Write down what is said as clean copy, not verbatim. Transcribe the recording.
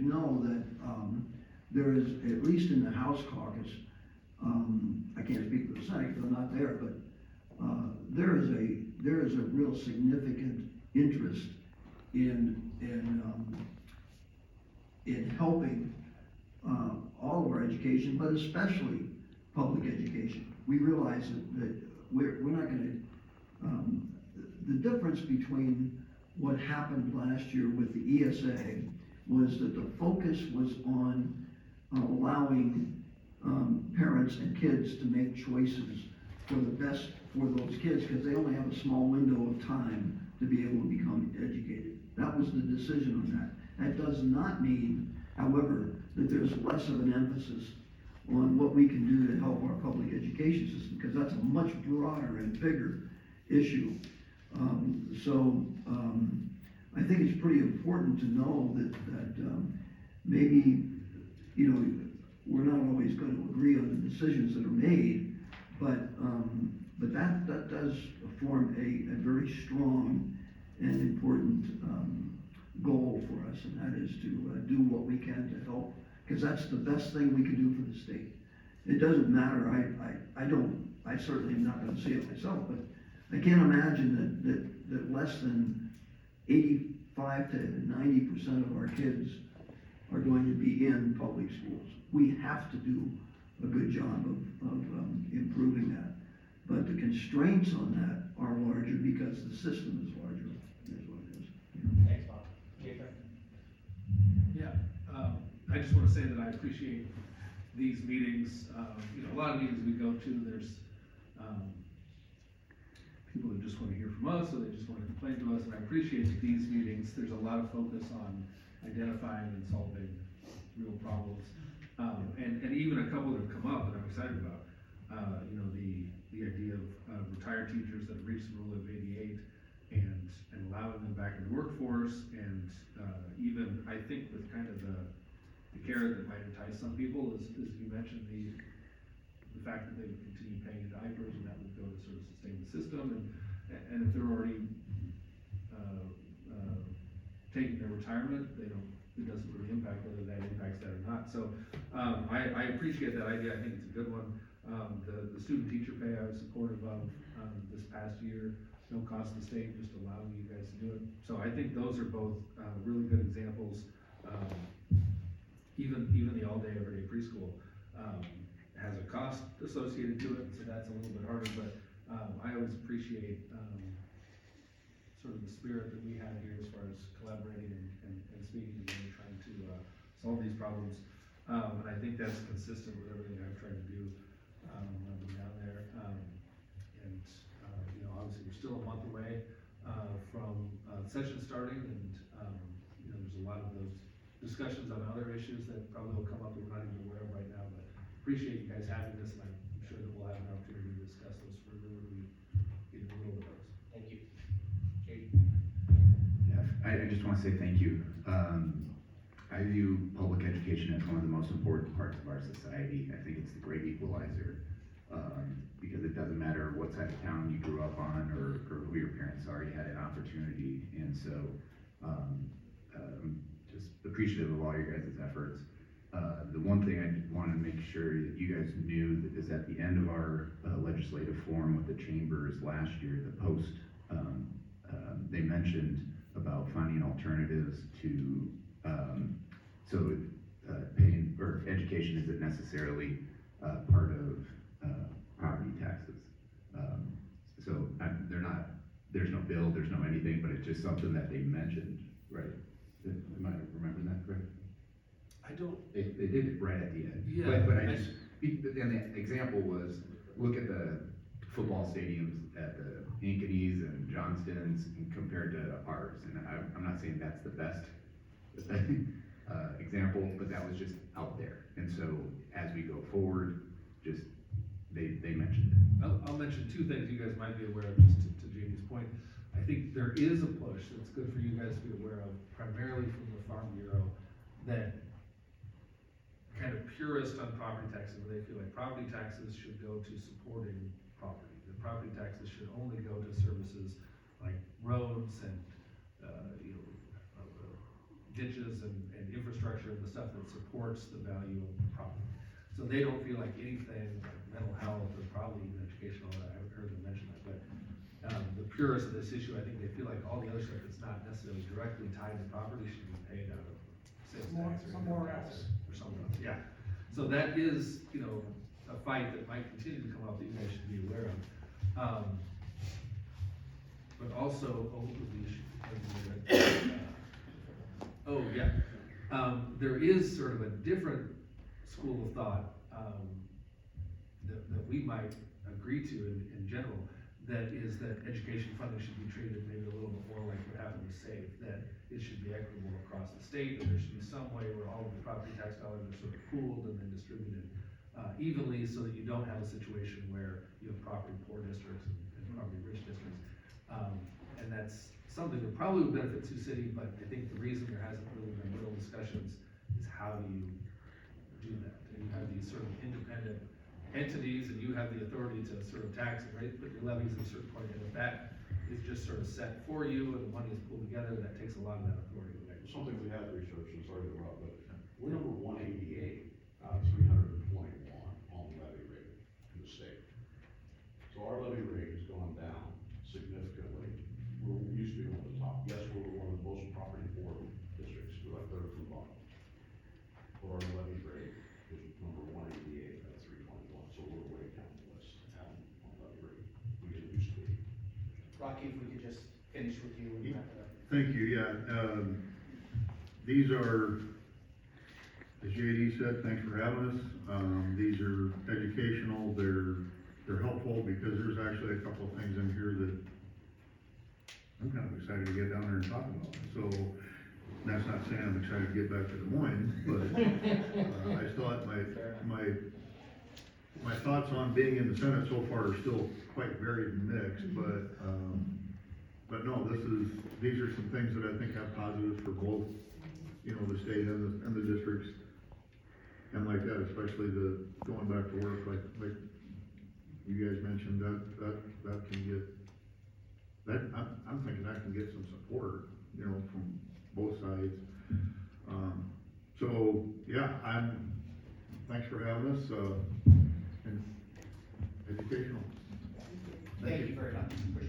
know that there is, at least in the House caucus, I can't speak for the Senate because I'm not there, but there is a real significant interest in helping all of our education, but especially public education. We realize that we're not going to, the difference between what happened last year with the ESA was that the focus was on allowing parents and kids to make choices for the best for those kids, because they only have a small window of time to be able to become educated. That was the decision on that. That does not mean, however, that there's less of an emphasis on what we can do to help our public education system, because that's a much broader and bigger issue. I think it's pretty important to know that maybe, you know, we're not always going to agree on the decisions that are made, but that does form a very strong and important goal for us, and that is to do what we can to help, because that's the best thing we can do for the state. It doesn't matter, I certainly am not going to say it myself, but I can't imagine that less than 85 to 90% of our kids are going to be in public schools. We have to do a good job of improving that. But the constraints on that are larger because the system is larger. That's what it is. Thanks, Bob. Jason? Yeah, I just want to say that I appreciate these meetings. You know, a lot of meetings we go to, there's people that just want to hear from us, or they just want to complain to us, and I appreciate that these meetings, there's a lot of focus on identifying and solving real problems. And even a couple that have come up that I'm excited about. You know, the idea of retired teachers that have reached the rule of 88 and allowing them back in the workforce, and even I think with kind of the carrot that might entice some people is you mentioned the fact that they would continue paying in diapers, and that would go to sort of sustain the system, and if they're already taking their retirement, it doesn't really impact whether that impacts that or not. So I appreciate that idea. I think it's a good one. The student teacher pay I was supportive of this past year. No cost to the state, just allowing you guys to do it. So I think those are both really good examples. Even the all-day everyday preschool has a cost associated to it, so that's a little bit harder, but I always appreciate sort of the spirit that we have here as far as collaborating and speaking together and trying to solve these problems. And I think that's consistent with everything I've tried to do when I've been down there. You know, obviously we're still a month away from session starting, and you know, there's a lot of those discussions on other issues that probably will come up that we're not even aware of right now, but appreciate you guys having this, and I'm sure that we'll have an opportunity to discuss those further when we get in the middle of those. Thank you. Jay? Yeah, I just want to say thank you. I view public education as one of the most important parts of our society. I think it's the great equalizer, because it doesn't matter what side of town you grew up on or who your parents are, you had an opportunity, and so just appreciative of all your guys' efforts. The one thing I wanted to make sure that you guys knew that is at the end of our legislative forum with the chambers last year, the post, they mentioned about finding alternatives to, paying, or education isn't necessarily part of property taxes. There's no bill, there's no anything, but it's just something that they mentioned, right? Am I remembering that correctly? I don't. They did it right at the end. Yeah. But and the example was, look at the football stadiums at the Ankeny's and Johnston's compared to ours. And I'm not saying that's the best example, but that was just out there. And so as we go forward, just they mentioned it. I'll mention two things you guys might be aware of, just to Jamie's point. I think there is a push that's good for you guys to be aware of, primarily from the Farm Bureau, that kind of purist on property taxes, where they feel like property taxes should go to supporting property. The property taxes should only go to services like roads and ditches and infrastructure and the stuff that supports the value of the property. So they don't feel like anything like mental health or probably even educational, I haven't heard them mention that, but the purists of this issue, I think they feel like all the other stuff that's not necessarily directly tied to property should be paid out of sales tax or Somewhere income tax else. or somewhere else, yeah. So that is, you know, a fight that might continue to come up that you guys should be aware of. But also, what was the issue? Oh, yeah. There is sort of a different school of thought, that we might agree to in general, that is that education funding should be treated maybe a little bit more like what happened with SAFE, that it should be equitable across the state, that there should be some way where all of the property tax dollars are sort of pooled and then distributed evenly, so that you don't have a situation where you have property poor districts and property rich districts. And that's something that probably would benefit Sioux City, but I think the reason there hasn't really been real discussions is how do you do that? And you have these sort of independent entities, and you have the authority to sort of tax and rate, put your levies at a certain point, and if that is just sort of set for you and the money is pulled together, that takes a lot of that authority away. Something we have researched, and sorry to interrupt, but we're number 188 out of 321 on levy rate in the state. So our levy rate has gone down significantly. We used to be one of the top. Yes, we were one of the most property poor districts. We're like third from the bottom. But our levy rate is number 188 out of 321, so we're way down the list on levy rate. We didn't used to be. Rocky, if we could just finish with you and wrap it up. Thank you, yeah, these are, as J.D. said, thanks for having us, these are educational, they're helpful, because there's actually a couple of things in here that I'm kind of excited to get down there and talk about, so, that's not saying I'm excited to get back to Des Moines, but, I still have my thoughts on being in the Senate so far are still quite very mixed, but no, these are some things that I think have positives for both, you know, the state and the districts. And like that, especially the going back to work, like you guys mentioned, that can get, I'm thinking that can get some support, you know, from both sides. So, yeah, thanks for having us, and educational. Thank you very much. Appreciate it.